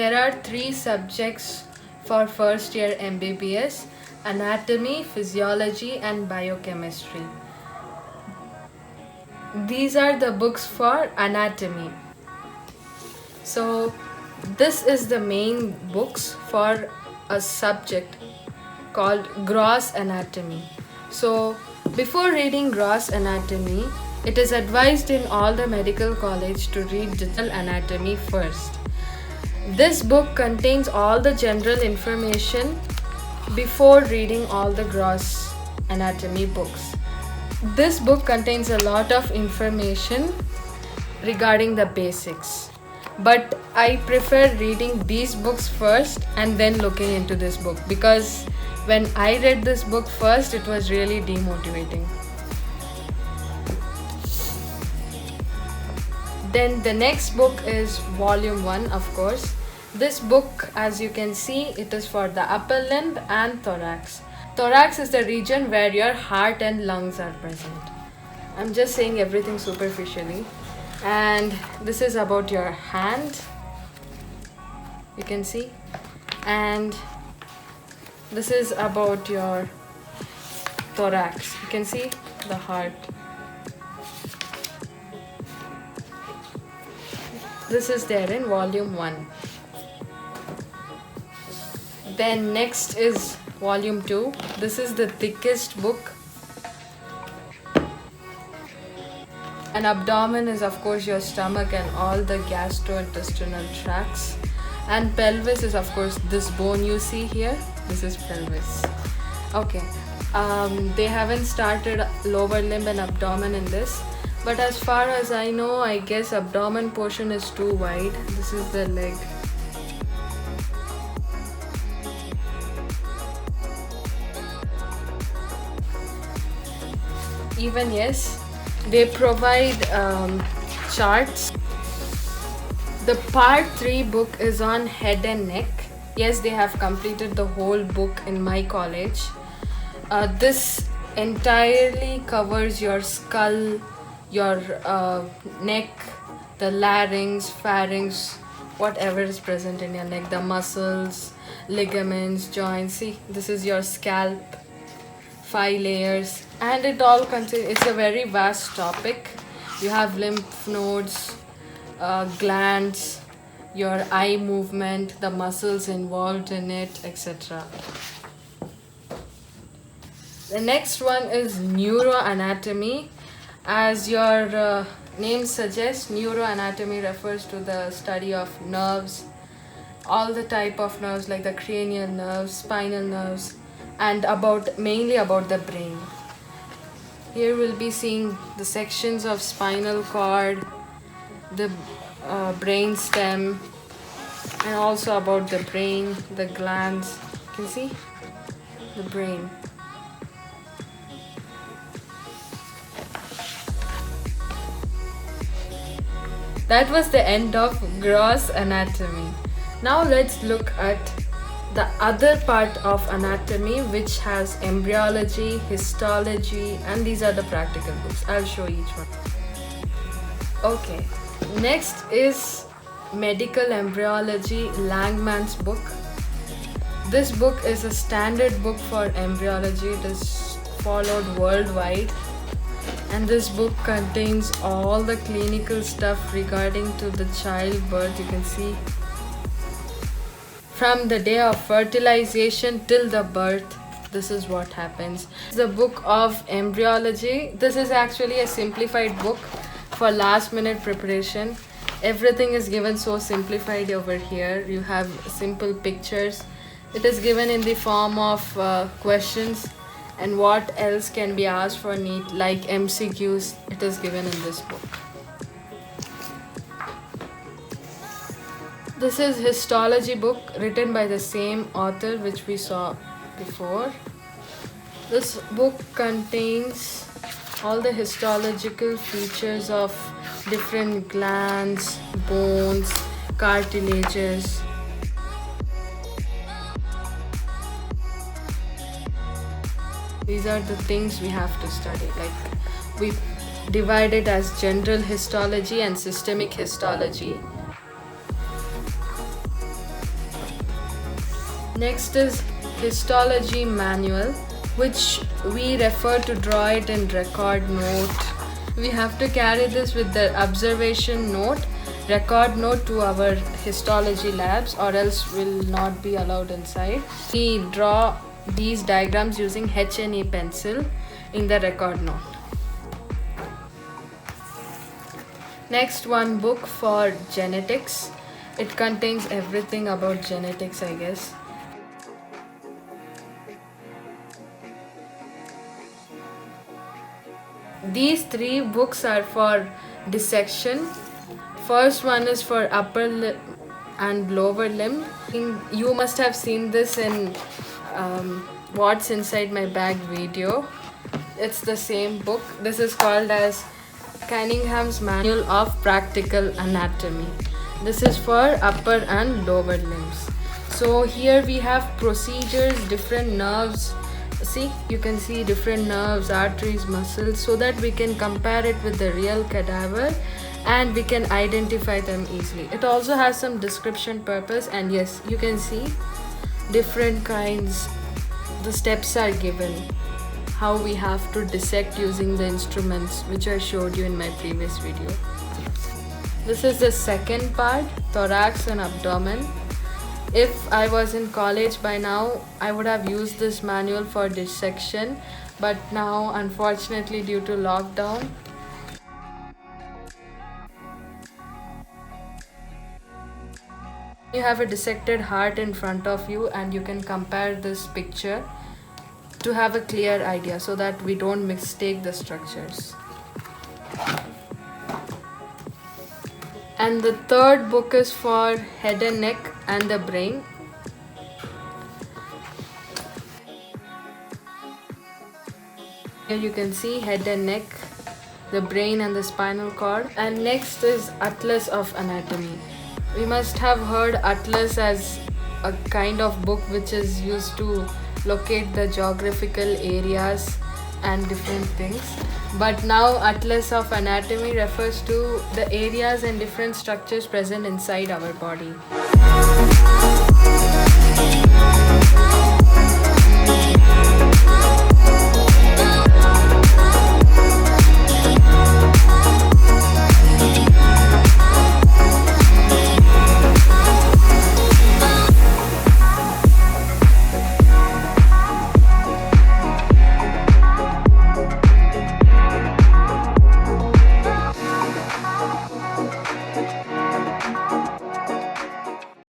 there are three subjects for first year MBBS: anatomy, physiology, and biochemistry. These are the books for anatomy. So this is the main books for a subject called gross anatomy. So before reading gross anatomy, it is advised in all the medical college to read general anatomy first. This book contains all the general information before reading all the gross anatomy books. This book contains a lot of information regarding the basics, but I prefer reading these books first and then looking into this book, because when I read this book first, it was really demotivating. Then the next book is volume 1, of course. This book, as you can see, it is for the upper limb and thorax. Thorax is the region where your heart and lungs are present. I'm just saying everything superficially. And this is about your hand, you can see. And this is about your thorax, you can see the heart. This is there in volume 1. Then next is volume 2. This is the thickest book. And abdomen is of course your stomach and all the gastrointestinal tracts. And pelvis is of course this bone you see here. This is pelvis. Okay. They haven't started lower limb and abdomen in this. But as far as I know, I guess abdomen portion is too wide. This is the leg. Even yes, they provide charts. The part 3 book is on head and neck. Yes, they have completed the whole book in my college. This entirely covers your skull, your neck, the larynx, pharynx, whatever is present in your neck, the muscles, ligaments, joints. See, this is your scalp, 5 layers, and it all contains, it's a very vast topic. You have lymph nodes, glands, your eye movement, the muscles involved in it, etc. The next one is neuroanatomy. As your name suggests, neuroanatomy refers to the study of nerves, all the type of nerves like the cranial nerves, spinal nerves, and mainly about the brain. Here we'll be seeing the sections of spinal cord, the brain stem, and also about the brain, the glands. You can see the brain. That was the end of gross anatomy. Now let's look at the other part of anatomy, which has embryology, histology, and these are the practical books. I'll show each one. Okay, next is medical embryology, Langman's book. This book is a standard book for embryology. It is followed worldwide. And this book contains all the clinical stuff regarding to the childbirth. You can see from the day of fertilization till the birth, this is what happens. The book of embryology. This is actually a simplified book for last minute preparation. Everything is given so simplified over here. You have simple pictures. It is given in the form of questions. And what else can be asked for NEET, like MCQs, it is given in this book. This is histology book written by the same author which we saw before. This book contains all the histological features of different glands, bones, cartilages. These are the things we have to study. Like we divide it as general histology and systemic histology. Next is histology manual, which we refer to draw it in record note. We have to carry this with the observation note, record note to our histology labs, or else will not be allowed inside. We draw these diagrams using HNE pencil in the record note. Next, one book for genetics. It contains everything about genetics, I guess. These three books are for dissection. First one is for upper limb and lower limb. You must have seen this in What's Inside My Bag video. It's the same book. This is called as Cunningham's Manual of Practical Anatomy. This is for upper and lower limbs. So here we have procedures, different nerves. See, you can see different nerves, arteries, muscles, so that we can compare it with the real cadaver and we can identify them easily. It also has some description purpose, and yes, you can see different kinds. The steps are given, how we have to dissect using the instruments which I showed you in my previous video. This is the second part, thorax and abdomen. If I was in college by now, I would have used this manual for dissection, but now unfortunately due to lockdown, you have a dissected heart in front of you and you can compare this picture to have a clear idea so that we don't mistake the structures. And the third book is for head and neck and the brain. Here you can see head and neck, the brain and the spinal cord. And next is Atlas of Anatomy. We must have heard Atlas as a kind of book which is used to locate the geographical areas and different things. But now Atlas of Anatomy refers to the areas and different structures present inside our body.